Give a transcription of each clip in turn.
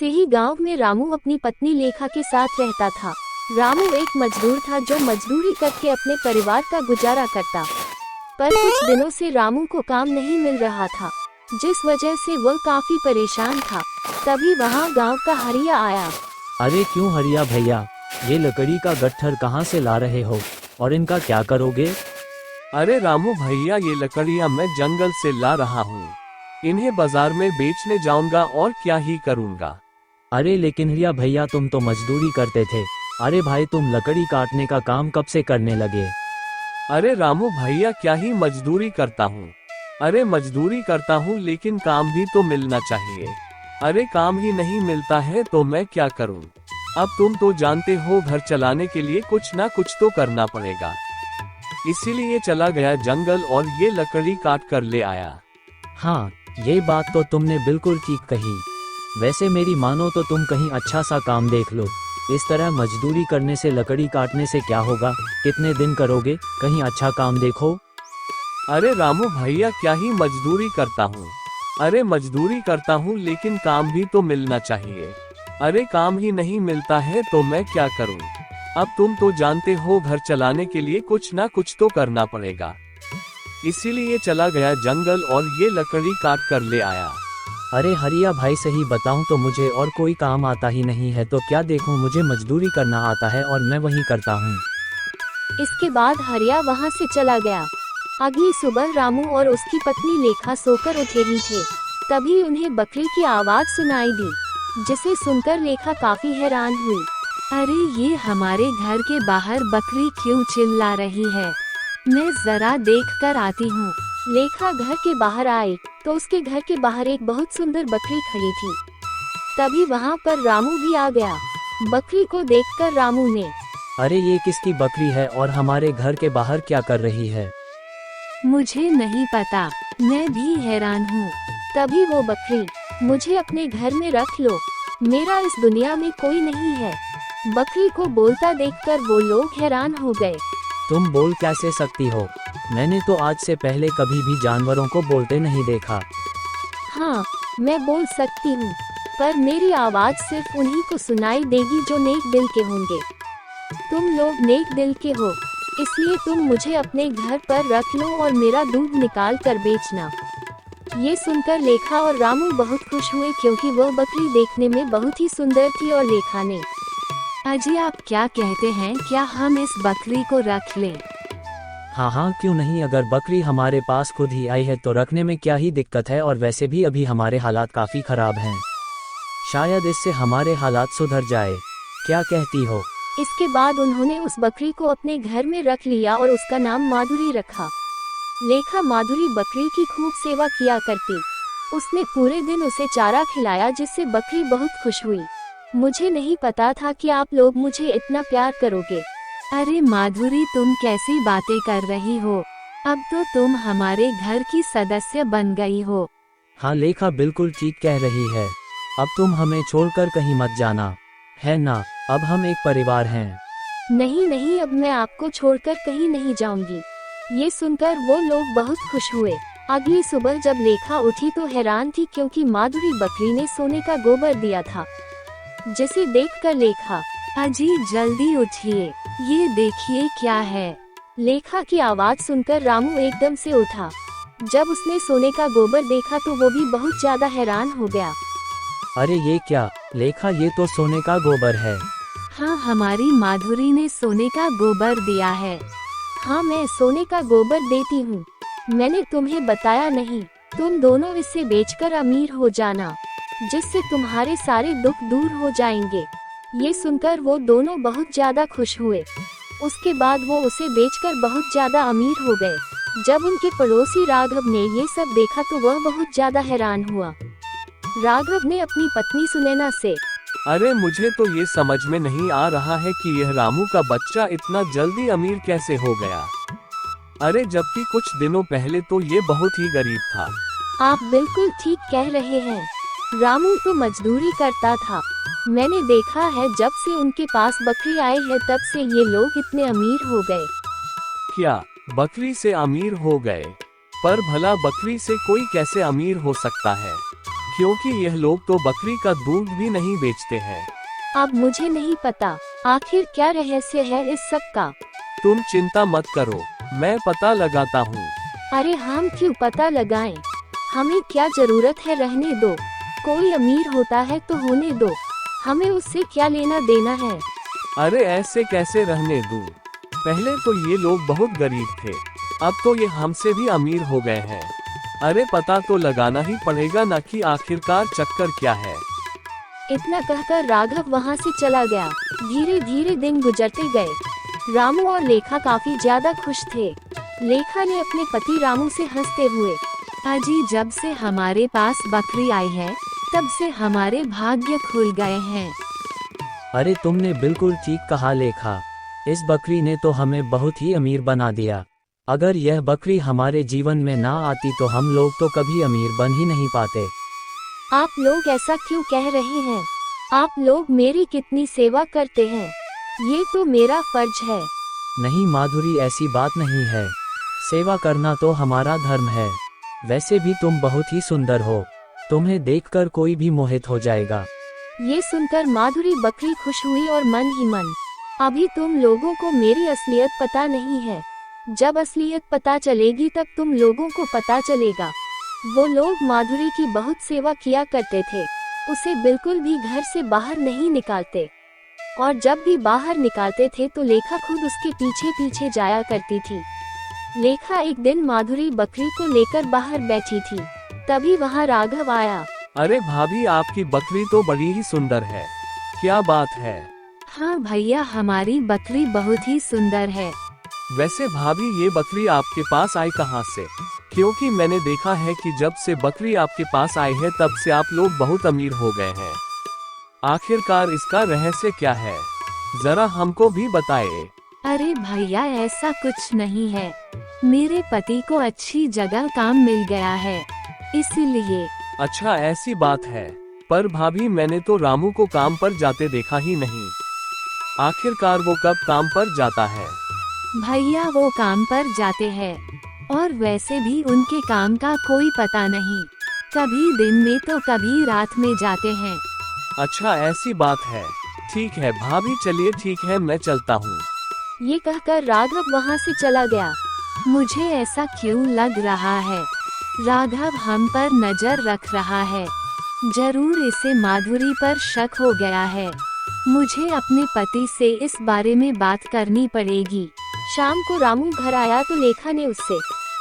से ही गांव में रामू अपनी पत्नी लेखा के साथ रहता था। रामू एक मजदूर था जो मजदूरी करके अपने परिवार का गुजारा करता, पर कुछ दिनों से रामू को काम नहीं मिल रहा था, जिस वजह से वह काफी परेशान था। तभी वहां गांव का हरिया आया। अरे क्यों हरिया भैया, ये लकड़ी का गट्ठर कहाँ से ला रहे हो और इनका क्या करोगे? अरे रामू भैया, ये लकड़ियाँ मैं जंगल से ला रहा हूँ। इन्हें बाजार में बेचने जाऊंगा और क्या ही करूँगा। अरे लेकिन हरिया भैया, तुम तो मजदूरी करते थे। अरे भाई, तुम लकड़ी काटने का काम कब से करने लगे? अरे रामू भैया, क्या ही मजदूरी करता हूँ। अरे मजदूरी करता हूँ लेकिन काम भी तो मिलना चाहिए। अरे काम ही नहीं मिलता है तो मैं क्या करूँ। अब तुम तो जानते हो, घर चलाने के लिए कुछ ना कुछ तो करना पड़ेगा। इसीलिए चला गया जंगल और ये लकड़ी काट कर ले आया। हाँ, ये बात तो तुमने बिल्कुल ठीक कही। वैसे मेरी मानो तो तुम कहीं अच्छा सा काम देख लो। इस तरह मजदूरी करने से, लकड़ी काटने से क्या होगा? कितने दिन करोगे? कहीं अच्छा काम देखो। अरे रामू भैया, क्या ही मजदूरी करता हूँ। अरे मजदूरी करता हूँ लेकिन काम भी तो मिलना चाहिए। अरे काम ही नहीं मिलता है तो मैं क्या करूँ। अब तुम तो जानते हो, घर चलाने के लिए कुछ ना कुछ तो करना पड़ेगा। इसीलिए चला गया जंगल और ये लकड़ी काट कर ले आया। अरे हरिया भाई, सही बताऊं तो मुझे और कोई काम आता ही नहीं है, तो क्या देखूं, मुझे मजदूरी करना आता है और मैं वही करता हूं। इसके बाद हरिया वहां से चला गया। अगली सुबह रामू और उसकी पत्नी लेखा सोकर उठे ही थे, तभी उन्हें बकरी की आवाज सुनाई दी, जिसे सुनकर लेखा काफी हैरान हुई। अरे ये हमारे घर के बाहर बकरी क्यों चिल्ला रही है? मैं जरा देख कर आती हूँ। लेखा घर के बाहर आई तो उसके घर के बाहर एक बहुत सुंदर बकरी खड़ी थी। तभी वहाँ पर रामू भी आ गया। बकरी को देखकर रामू ने, अरे ये किसकी बकरी है और हमारे घर के बाहर क्या कर रही है? मुझे नहीं पता, मैं भी हैरान हूँ। तभी वो बकरी, मुझे अपने घर में रख लो, मेरा इस दुनिया में कोई नहीं है। बकरी को बोलता देखकर वो लोग हैरान हो गए। तुम बोल कैसे सकती हो? मैंने तो आज से पहले कभी भी जानवरों को बोलते नहीं देखा। हाँ, मैं बोल सकती हूँ, पर मेरी आवाज सिर्फ उन्हीं को सुनाई देगी जो नेक दिल के होंगे। तुम लोग नेक दिल के हो, इसलिए तुम मुझे अपने घर पर रख लो और मेरा दूध निकाल कर बेचना। ये सुनकर लेखा और रामू बहुत खुश हुए, क्योंकि वह बकरी देखने में बहुत ही सुंदर थी। और लेखा ने, अजी आप क्या कहते हैं, क्या हम इस बकरी को रख लें? हाँ हाँ, क्यों नहीं। अगर बकरी हमारे पास खुद ही आई है तो रखने में क्या ही दिक्कत है, और वैसे भी अभी हमारे हालात काफी खराब हैं। शायद इससे हमारे हालात सुधर जाए। क्या कहती हो? इसके बाद उन्होंने उस बकरी को अपने घर में रख लिया और उसका नाम माधुरी रखा। लेखा माधुरी बकरी की खूब सेवा किया करती। उसने पूरे दिन उसे चारा खिलाया, जिससे बकरी बहुत खुश हुई। मुझे नहीं पता था कि आप लोग मुझे इतना प्यार करोगे। अरे माधुरी, तुम कैसी बातें कर रही हो? अब तो तुम हमारे घर की सदस्य बन गई हो। हाँ लेखा बिल्कुल ठीक कह रही है। अब तुम हमें छोड़कर कहीं मत जाना, है ना? अब हम एक परिवार हैं। नहीं नहीं, अब मैं आपको छोड़कर कहीं नहीं जाऊंगी। ये सुनकर वो लोग बहुत खुश हुए। अगली सुबह जब लेखा उठी तो हैरान थी, क्योंकि माधुरी बकरी ने सोने का गोबर दिया था, जिसे देखकर लेखा, अजी जल्दी उठिए, ये देखिए क्या है। लेखा की आवाज सुनकर रामू एकदम से उठा। जब उसने सोने का गोबर देखा तो वो भी बहुत ज्यादा हैरान हो गया। अरे ये क्या लेखा, ये तो सोने का गोबर है। हाँ, हमारी माधुरी ने सोने का गोबर दिया है। हाँ, मैं सोने का गोबर देती हूँ। मैंने तुम्हें बताया नहीं? तुम दोनों इसे बेचकर अमीर हो जाना, जिससे तुम्हारे सारे दुख दूर हो जाएंगे। ये सुनकर वो दोनों बहुत ज्यादा खुश हुए। उसके बाद वो उसे बेचकर बहुत ज्यादा अमीर हो गए। जब उनके पड़ोसी राघव ने ये सब देखा तो वह बहुत ज्यादा हैरान हुआ। राघव ने अपनी पत्नी सुनैना से, अरे मुझे तो ये समझ में नहीं आ रहा है कि यह रामू का बच्चा इतना जल्दी अमीर कैसे हो गया। अरे जबकि कुछ दिनों पहले तो ये बहुत ही गरीब था। आप बिल्कुल ठीक कह रहे हैं। रामू तो मजदूरी करता था। मैंने देखा है, जब से उनके पास बकरी आई है तब से ये लोग इतने अमीर हो गए। क्या बकरी से अमीर हो गए? पर भला बकरी से कोई कैसे अमीर हो सकता है? क्योंकि यह लोग तो बकरी का दूध भी नहीं बेचते हैं। अब मुझे नहीं पता आखिर क्या रहस्य है इस सब का। तुम चिंता मत करो, मैं पता लगाता हूँ। अरे हम क्यों पता लगाएं? हमें क्या जरूरत है, रहने दो। कोई अमीर होता है तो होने दो, हमें उससे क्या लेना देना है। अरे ऐसे कैसे रहने दूँ? पहले तो ये लोग बहुत गरीब थे, अब तो ये हमसे भी अमीर हो गए हैं। अरे पता तो लगाना ही पड़ेगा ना कि आखिरकार चक्कर क्या है। इतना कहकर राघव वहाँ से चला गया। धीरे धीरे दिन गुजरते गए। रामू और लेखा काफी ज्यादा खुश थे। लेखा ने अपने पति रामू से हंसते हुए, अजी जब से हमारे पास बकरी आई है तब से हमारे भाग्य खुल गए हैं। अरे तुमने बिल्कुल ठीक कहा लेखा, इस बकरी ने तो हमें बहुत ही अमीर बना दिया। अगर यह बकरी हमारे जीवन में ना आती तो हम लोग तो कभी अमीर बन ही नहीं पाते। आप लोग ऐसा क्यों कह रहे हैं? आप लोग मेरी कितनी सेवा करते हैं, ये तो मेरा फर्ज है। नहीं माधुरी, ऐसी बात नहीं है, सेवा करना तो हमारा धर्म है। वैसे भी तुम बहुत ही सुंदर हो, तुम्हें देखकर कोई भी मोहित हो जाएगा। ये सुनकर माधुरी बकरी खुश हुई और मन ही मन, अभी तुम लोगों को मेरी असलियत पता नहीं है, जब असलियत पता चलेगी तब तुम लोगों को पता चलेगा। वो लोग माधुरी की बहुत सेवा किया करते थे, उसे बिल्कुल भी घर से बाहर नहीं निकालते, और जब भी बाहर निकालते थे तो लेखा खुद उसके पीछे पीछे जाया करती थी। लेखा एक दिन माधुरी बकरी को लेकर बाहर बैठी थी, तभी वहाँ राघव आया। अरे भाभी, आपकी बकरी तो बड़ी ही सुंदर है, क्या बात है? हाँ भैया, हमारी बकरी बहुत ही सुंदर है। वैसे भाभी, ये बकरी आपके पास आई कहाँ से? क्योंकि मैंने देखा है कि जब से बकरी आपके पास आई है तब से आप लोग बहुत अमीर हो गए हैं। आखिरकार इसका रहस्य क्या है, जरा हमको भी बताइए। अरे भैया, ऐसा कुछ नहीं है, मेरे पति को अच्छी जगह काम मिल गया है, इसलिए। अच्छा ऐसी बात है, पर भाभी मैंने तो रामू को काम पर जाते देखा ही नहीं। आखिरकार वो कब काम पर जाता है? भैया वो काम पर जाते हैं, और वैसे भी उनके काम का कोई पता नहीं, कभी दिन में तो कभी रात में जाते हैं। अच्छा ऐसी बात है, ठीक है भाभी, चलिए ठीक है, मैं चलता हूँ। ये कहकर राघव वहाँ से चला गया। मुझे ऐसा क्यों लग रहा है, राघव हम पर नजर रख रहा है, जरूर इसे माधुरी पर शक हो गया है। मुझे अपने पति से इस बारे में बात करनी पड़ेगी। शाम को रामू घर आया तो लेखा ने उससे,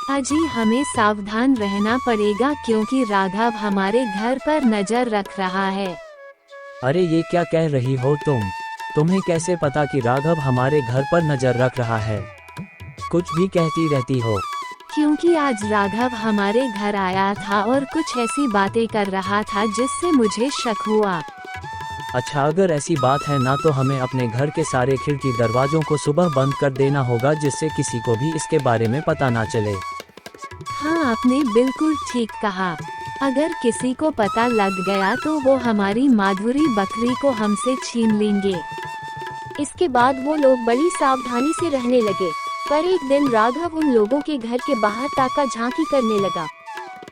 अजी हमें सावधान रहना पड़ेगा क्योंकि राघव हमारे घर पर नजर रख रहा है। अरे ये क्या कह रही हो तुम? तुम्हें कैसे पता कि राघव हमारे घर पर नजर रख रहा है? कुछ भी कहती रहती हो। क्योंकि आज राघव हमारे घर आया था और कुछ ऐसी बातें कर रहा था जिससे मुझे शक हुआ। अच्छा अगर ऐसी बात है ना तो हमें अपने घर के सारे खिड़की दरवाजों को सुबह बंद कर देना होगा, जिससे किसी को भी इसके बारे में पता ना चले। हाँ आपने बिल्कुल ठीक कहा, अगर किसी को पता लग गया तो वो हमारी माधुरी बकरी को हमसे छीन लेंगे। इसके बाद वो लोग बड़ी सावधानी से रहने लगे। पर एक दिन राघव उन लोगों के घर के बाहर ताका झांकी करने लगा।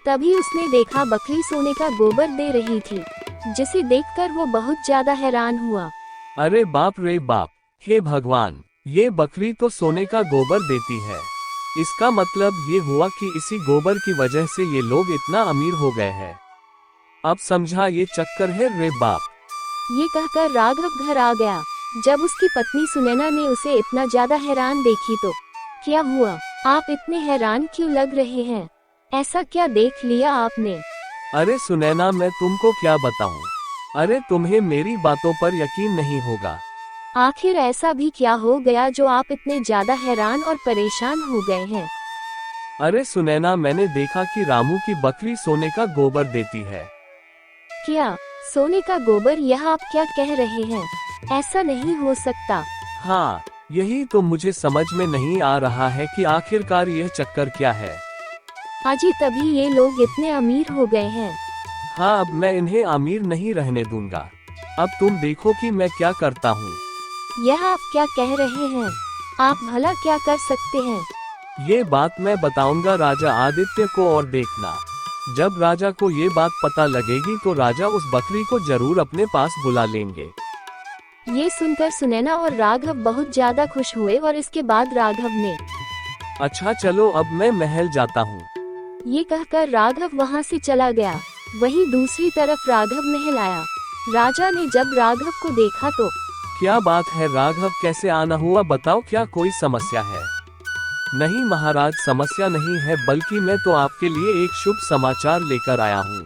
तभी उसने देखा बकरी सोने का गोबर दे रही थी, जिसे देखकर वो बहुत ज्यादा हैरान हुआ। अरे बाप रे बाप, हे भगवान, ये बकरी तो सोने का गोबर देती है। इसका मतलब ये हुआ कि इसी गोबर की वजह से ये लोग इतना अमीर हो गए हैं। अब समझा ये चक्कर है रे बाप। ये कहकर राघव घर आ गया। जब उसकी पत्नी सुनैना ने उसे इतना ज्यादा हैरान देखी तो, क्या हुआ, आप इतने हैरान क्यों लग रहे हैं, ऐसा क्या देख लिया आपने? अरे सुनैना, मैं तुमको क्या बताऊं, अरे तुम्हें मेरी बातों पर यकीन नहीं होगा। आखिर ऐसा भी क्या हो गया जो आप इतने ज्यादा हैरान और परेशान हो गए हैं? अरे सुनैना, मैंने देखा कि रामू की बकरी सोने का गोबर देती है। क्या सोने का गोबर? यह आप क्या कह रहे हैं, ऐसा नहीं हो सकता। हाँ, यही तो मुझे समझ में नहीं आ रहा है कि आखिरकार यह चक्कर क्या है। हाजी, तभी ये लोग इतने अमीर हो गए हैं। हाँ, अब मैं इन्हें अमीर नहीं रहने दूंगा। अब तुम देखो कि मैं क्या करता हूँ। यह आप क्या कह रहे हैं, आप भला क्या कर सकते हैं? ये बात मैं बताऊंगा राजा आदित्य को, और देखना। जब राजा को ये बात पता लगेगी तो राजा उस बकरी को जरूर अपने पास बुला लेंगे। ये सुनकर सुनैना और राघव बहुत ज्यादा खुश हुए और इसके बाद राघव ने अच्छा चलो अब मैं महल जाता हूँ। ये कहकर राघव वहाँ से चला गया। वहीं दूसरी तरफ राघव महल आया। राजा ने जब राघव को देखा तो क्या बात है राघव, कैसे आना हुआ, बताओ क्या कोई समस्या है? नहीं महाराज, समस्या नहीं है, बल्कि मैं तो आपके लिए एक शुभ समाचार लेकर आया हूँ।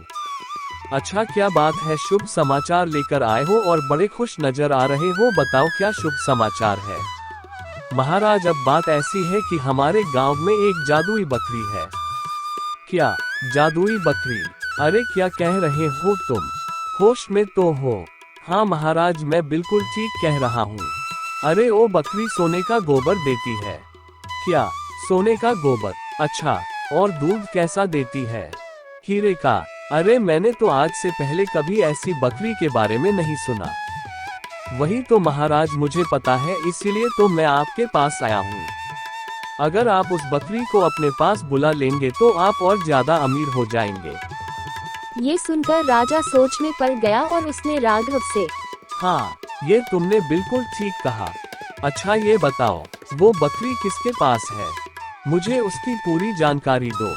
अच्छा क्या बात है, शुभ समाचार लेकर आए हो और बड़े खुश नजर आ रहे हो, बताओ क्या शुभ समाचार है? महाराज अब बात ऐसी है कि हमारे गांव में एक जादुई बकरी है। क्या जादुई बकरी? अरे क्या कह रहे हो तुम, होश में तो हो? हाँ महाराज मैं बिल्कुल ठीक कह रहा हूँ। अरे वो बकरी सोने का गोबर देती है। क्या सोने का गोबर? अच्छा, और दूध कैसा देती है? हीरे का। अरे मैंने तो आज से पहले कभी ऐसी बकरी के बारे में नहीं सुना। वही तो महाराज मुझे पता है, इसीलिए तो मैं आपके पास आया हूँ। अगर आप उस बकरी को अपने पास बुला लेंगे तो आप और ज्यादा अमीर हो जाएंगे। ये सुनकर राजा सोच में पड़ गया और उसने राघव से हाँ, ये तुमने बिल्कुल ठीक कहा। अच्छा ये बताओ, वो बकरी किसके पास है? मुझे उसकी पूरी जानकारी दो।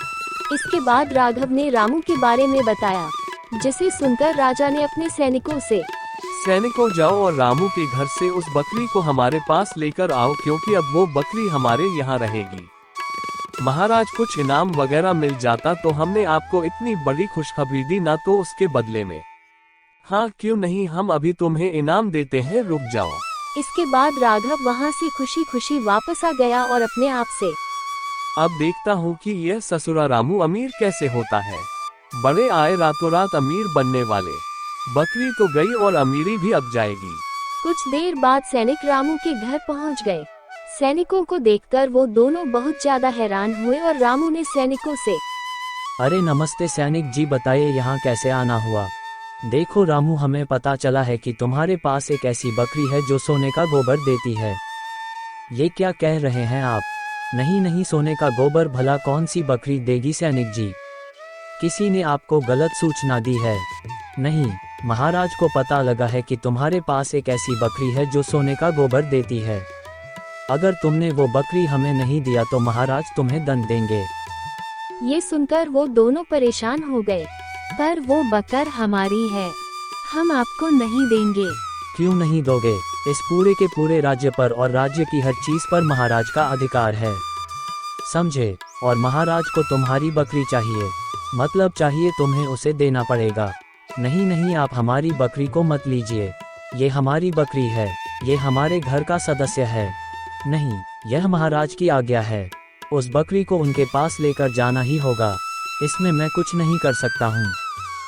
इसके बाद राघव ने रामू के बारे में बताया, जिसे सुनकर राजा ने अपने सैनिकों से सैनिकों जाओ और रामू के घर से उस बकरी को हमारे पास लेकर आओ, क्योंकि अब वो बकरी हमारे यहाँ रहेगी। महाराज कुछ इनाम वगैरह मिल जाता तो हमने आपको इतनी बड़ी खुशखबरी दी ना, तो उसके बदले में। हाँ क्यों नहीं, हम अभी तुम्हें इनाम देते हैं, रुक जाओ। इसके बाद राघव वहाँ से खुशी खुशी वापस आ गया और अपने आप से अब देखता हूँ कि यह ससुरा रामू अमीर कैसे होता है। बड़े आए रातों रात अमीर बनने वाले। बकरी तो गई और अमीरी भी अब जाएगी। कुछ देर बाद सैनिक रामू के घर पहुँच गए। सैनिकों को देखकर वो दोनों बहुत ज्यादा हैरान हुए और रामू ने सैनिकों से अरे नमस्ते सैनिक जी, बताइए यहाँ कैसे आना हुआ? देखो रामू, हमें पता चला है कि तुम्हारे पास एक ऐसी बकरी है जो सोने का गोबर देती है। ये क्या कह रहे हैं आप? नहीं नहीं, सोने का गोबर भला कौन सी बकरी देगी सैनिक जी? किसी ने आपको गलत सूचना दी है। नहीं, महाराज को पता लगा है कि तुम्हारे पास एक ऐसी बकरी है जो सोने का गोबर देती है। अगर तुमने वो बकरी हमें नहीं दिया तो महाराज तुम्हें दंड देंगे। ये सुनकर वो दोनों परेशान हो गए। पर वो बकर हमारी है, हम आपको नहीं देंगे। क्यों नहीं दोगे? इस पूरे के पूरे राज्य पर और राज्य की हर चीज पर महाराज का अधिकार है, समझे? और महाराज को तुम्हारी बकरी चाहिए, मतलब चाहिए तुम्हें उसे देना पड़ेगा। नहीं नहीं, आप हमारी बकरी को मत लीजिए। ये हमारी बकरी है, ये हमारे घर का सदस्य है। नहीं, यह महाराज की आज्ञा है। उस बकरी को उनके पास लेकर जाना ही होगा, इसमें मैं कुछ नहीं कर सकता हूँ।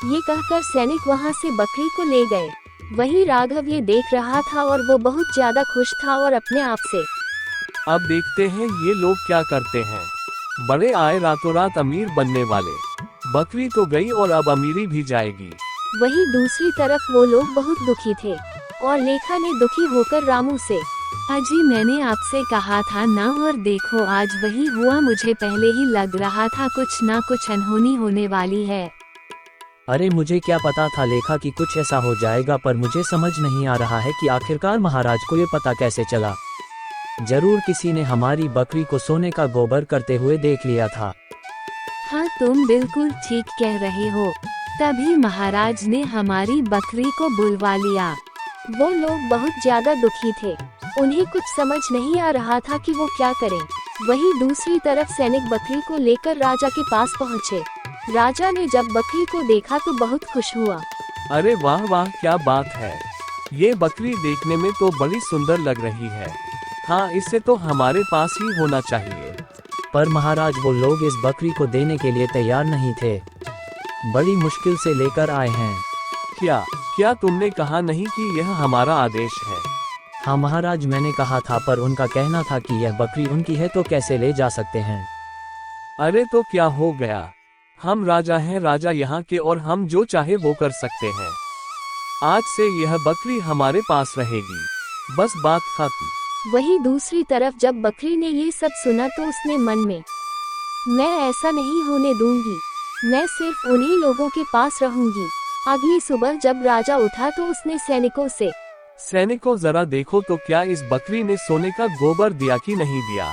ये कहकर सैनिक वहाँ से बकरी को ले गए। वही राघव ये देख रहा था और वो बहुत ज्यादा खुश था और अपने आप से अब देखते हैं ये लोग क्या करते हैं। बड़े आए रातों रात अमीर बनने वाले। बकरी तो गई और अब अमीरी भी जाएगी। वही दूसरी तरफ वो लोग बहुत दुखी थे और लेखा ने दुखी होकर रामू से अजी मैंने आपसे कहा था ना, और देखो आज वही हुआ। मुझे पहले ही लग रहा था कुछ ना कुछ अनहोनी होने वाली है। अरे मुझे क्या पता था लेखा कि कुछ ऐसा हो जाएगा, पर मुझे समझ नहीं आ रहा है कि आखिरकार महाराज को ये पता कैसे चला। जरूर किसी ने हमारी बकरी को सोने का गोबर करते हुए देख लिया था। हाँ तुम बिल्कुल ठीक कह रहे हो, तभी महाराज ने हमारी बकरी को बुलवा लिया। वो लोग बहुत ज्यादा दुखी थे, उन्हें कुछ समझ नहीं आ रहा था कि वो क्या करें। वही दूसरी तरफ सैनिक बकरी को लेकर राजा के पास पहुँचे। राजा ने जब बकरी को देखा तो बहुत खुश हुआ। अरे वाह वाह, क्या बात है, ये बकरी देखने में तो बड़ी सुंदर लग रही है। हाँ, इसे तो हमारे पास ही होना चाहिए। पर महाराज वो लोग इस बकरी को देने के लिए तैयार नहीं थे, बड़ी मुश्किल से लेकर आए हैं। क्या क्या तुमने कहा नहीं कि यह हमारा आदेश है? हाँ महाराज, मैंने कहा था, पर उनका कहना था कि यह बकरी उनकी है तो कैसे ले जा सकते हैं। अरे तो क्या हो गया, हम राजा हैं, राजा यहाँ के, और हम जो चाहे वो कर सकते हैं। आज से यह बकरी हमारे पास रहेगी, बस बात खत्म। वही दूसरी तरफ जब बकरी ने ये सब सुना तो उसने मन में मैं ऐसा नहीं होने दूंगी, मैं सिर्फ उन्हीं लोगों के पास रहूंगी। अगली सुबह जब राजा उठा तो उसने सैनिकों जरा देखो तो क्या इस बकरी ने सोने का गोबर दिया कि नहीं दिया।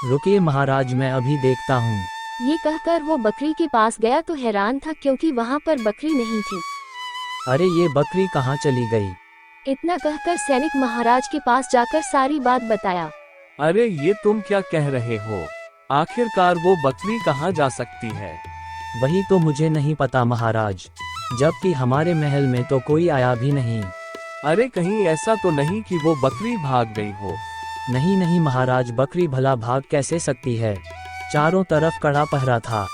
रुकिए महाराज, मैं अभी देखता हूँ। ये कहकर वो बकरी के पास गया तो हैरान था क्योंकि वहाँ पर बकरी नहीं थी। अरे ये बकरी कहाँ चली गई? इतना कहकर सैनिक महाराज के पास जाकर सारी बात बताया। अरे ये तुम क्या कह रहे हो? आखिरकार वो बकरी कहाँ जा सकती है? वही तो मुझे नहीं पता महाराज, जबकि हमारे महल में तो कोई आया भी नहीं। अरे कहीं ऐसा तो नहीं कि वो बकरी भाग गई हो? नहीं नहीं महाराज, बकरी भला भाग कैसे सकती है? चारों तरफ कड़ा पहरा था।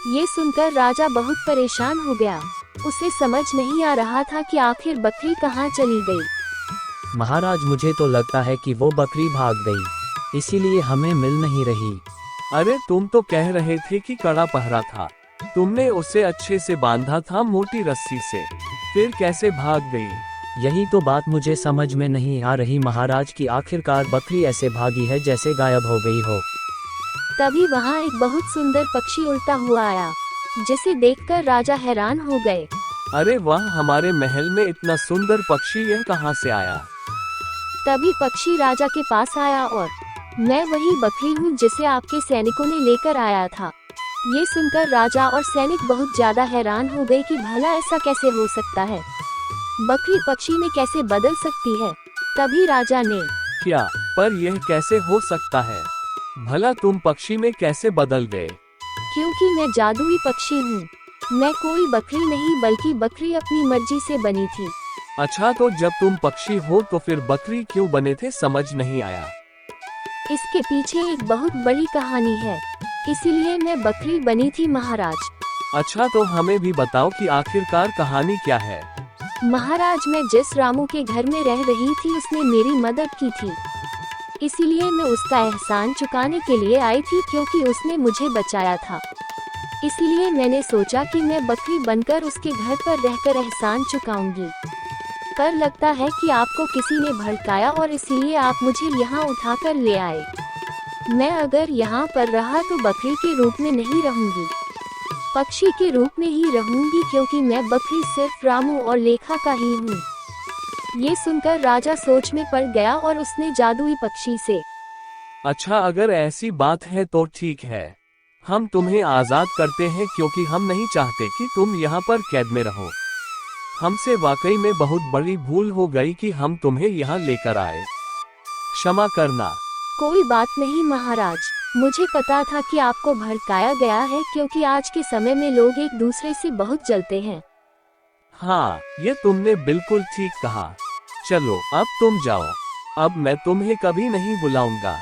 ये सुनकर राजा बहुत परेशान हो गया। उसे समझ नहीं आ रहा था कि आखिर बकरी कहाँ चली गई। महाराज मुझे तो लगता है कि वो बकरी भाग गई, इसीलिए हमें मिल नहीं रही। अरे तुम तो कह रहे थे कि कड़ा पहरा था, तुमने उसे अच्छे से बांधा था मोटी रस्सी से, फिर कैसे भाग गई? यही तो बात मुझे समझ में नहीं आ रही महाराज कि आखिरकार बकरी ऐसे भागी है जैसे गायब हो गई हो। तभी वहाँ एक बहुत सुंदर पक्षी उड़ता हुआ आया, जिसे देखकर राजा हैरान हो गए। अरे वाह, हमारे महल में इतना सुंदर पक्षी यह कहाँ से आया? तभी पक्षी राजा के पास आया और मैं वही बकरी हूँ जिसे आपके सैनिकों ने लेकर आया था। ये सुनकर राजा और सैनिक बहुत ज्यादा हैरान हो गए कि भला ऐसा कैसे हो सकता है, बकरी पक्षी में कैसे बदल सकती है। तभी राजा ने क्या? पर यह कैसे हो सकता है? भला तुम पक्षी में कैसे बदल गए? क्योंकि मैं जादुई पक्षी हूँ, मैं कोई बकरी नहीं बल्कि बकरी अपनी मर्जी से बनी थी। अच्छा, तो जब तुम पक्षी हो तो फिर बकरी क्यों बने थे, समझ नहीं आया। इसके पीछे एक बहुत बड़ी कहानी है, इसीलिए मैं बकरी बनी थी महाराज। अच्छा, तो हमें भी बताओ कि आखिरकार कहानी क्या है। महाराज, मैं जिस रामू के घर में रह रही थी उसने मेरी मदद की थी, इसीलिए मैं उसका एहसान चुकाने के लिए आई थी क्योंकि उसने मुझे बचाया था। इसीलिए मैंने सोचा कि मैं बकरी बनकर उसके घर पर रहकर एहसान चुकाऊंगी। पर लगता है कि आपको किसी ने भड़काया और इसीलिए आप मुझे यहाँ उठाकर ले आए। मैं अगर यहाँ पर रहा तो बकरी के रूप में नहीं रहूंगी, पक्षी के रूप में ही रहूंगी क्योंकि मैं बकरी सिर्फ रामू और लेखा का ही हूँ। ये सुनकर राजा सोच में पड़ गया और उसने जादुई पक्षी से अच्छा, अगर ऐसी बात है तो ठीक है, हम तुम्हें आजाद करते हैं क्योंकि हम नहीं चाहते कि तुम यहाँ पर कैद में रहो। हमसे वाकई में बहुत बड़ी भूल हो गई कि हम तुम्हें यहाँ लेकर आए, क्षमा करना। कोई बात नहीं महाराज, मुझे पता था कि आपको भड़काया गया है क्योंकि आज के समय में लोग एक दूसरे से बहुत जलते हैं। हाँ, ये तुमने बिल्कुल ठीक कहा। चलो अब तुम जाओ, अब मैं तुम्हें कभी नहीं बुलाऊंगा,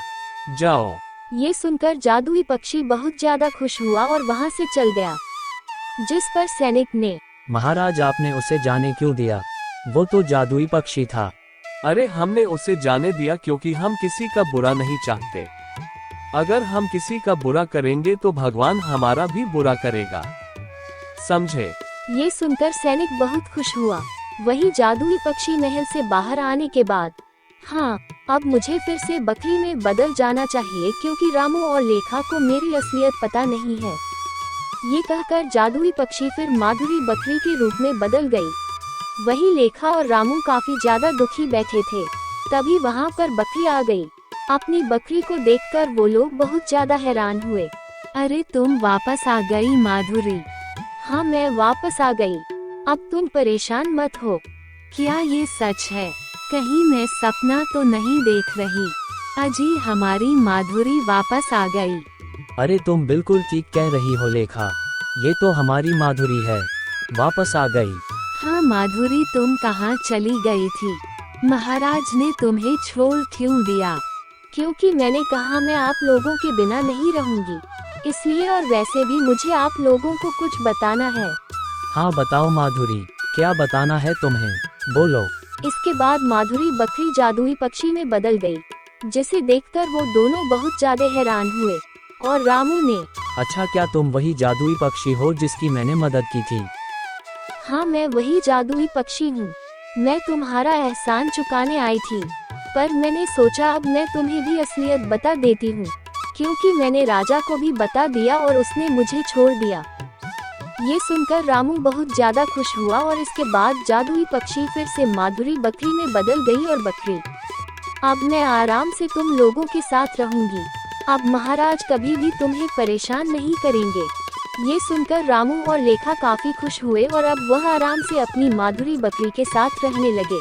जाओ। ये सुनकर जादुई पक्षी बहुत ज्यादा खुश हुआ और वहाँ से चल गया। जिस पर सैनिक ने महाराज आपने उसे जाने क्यों दिया? वो तो जादुई पक्षी था। अरे हमने उसे जाने दिया क्योंकि हम किसी का बुरा नहीं चाहते। अगर हम किसी का बुरा करेंगे तो भगवान हमारा भी बुरा करेगा, समझे? ये सुनकर सैनिक बहुत खुश हुआ। वही जादुई पक्षी महल से बाहर आने के बाद, हाँ, अब मुझे फिर से बकरी में बदल जाना चाहिए क्योंकि रामू और लेखा को मेरी असलियत पता नहीं है। ये कहकर जादुई पक्षी फिर माधुरी बकरी के रूप में बदल गई। वही लेखा और रामू काफी ज्यादा दुखी बैठे थे। तभी वहाँ पर बकरी आ गई। अपनी बकरी को देखकर वो लोग बहुत ज्यादा हैरान हुए। अरे तुम वापस आ गई माधुरी? हाँ, मैं वापस आ गई। अब तुम परेशान मत हो। क्या ये सच है? कहीं मैं सपना तो नहीं देख रही? अजी, हमारी माधुरी वापस आ गई। अरे तुम बिल्कुल ठीक कह रही हो लेखा, ये तो हमारी माधुरी है, वापस आ गई। हाँ माधुरी, तुम कहाँ चली गई थी? महाराज ने तुम्हें छोड़ क्यों दिया? क्योंकि मैंने कहा मैं आप लोगों के बिना नहीं रहूंगी, इसलिए। और वैसे भी मुझे आप लोगों को कुछ बताना है। हाँ बताओ माधुरी, क्या बताना है तुम्हें, बोलो। इसके बाद माधुरी बकरी जादुई पक्षी में बदल गई, जिसे देखकर वो दोनों बहुत ज्यादा हैरान हुए। और रामू ने, अच्छा, क्या तुम वही जादुई पक्षी हो जिसकी मैंने मदद की थी? हाँ, मैं वही जादुई पक्षी हूँ। मैं तुम्हारा एहसान चुकाने आई थी, पर मैंने सोचा अब मैं तुम्हें भी असलियत बता देती हूँ, क्योंकि मैंने राजा को भी बता दिया और उसने मुझे छोड़ दिया। ये सुनकर रामू बहुत ज्यादा खुश हुआ और इसके बाद जादुई पक्षी फिर से माधुरी बकरी में बदल गई और बकरी, अब मैं आराम से तुम लोगों के साथ रहूंगी। अब महाराज कभी भी तुम्हें परेशान नहीं करेंगे। ये सुनकर रामू और लेखा काफी खुश हुए और अब वह आराम से अपनी माधुरी बकरी के साथ रहने लगे।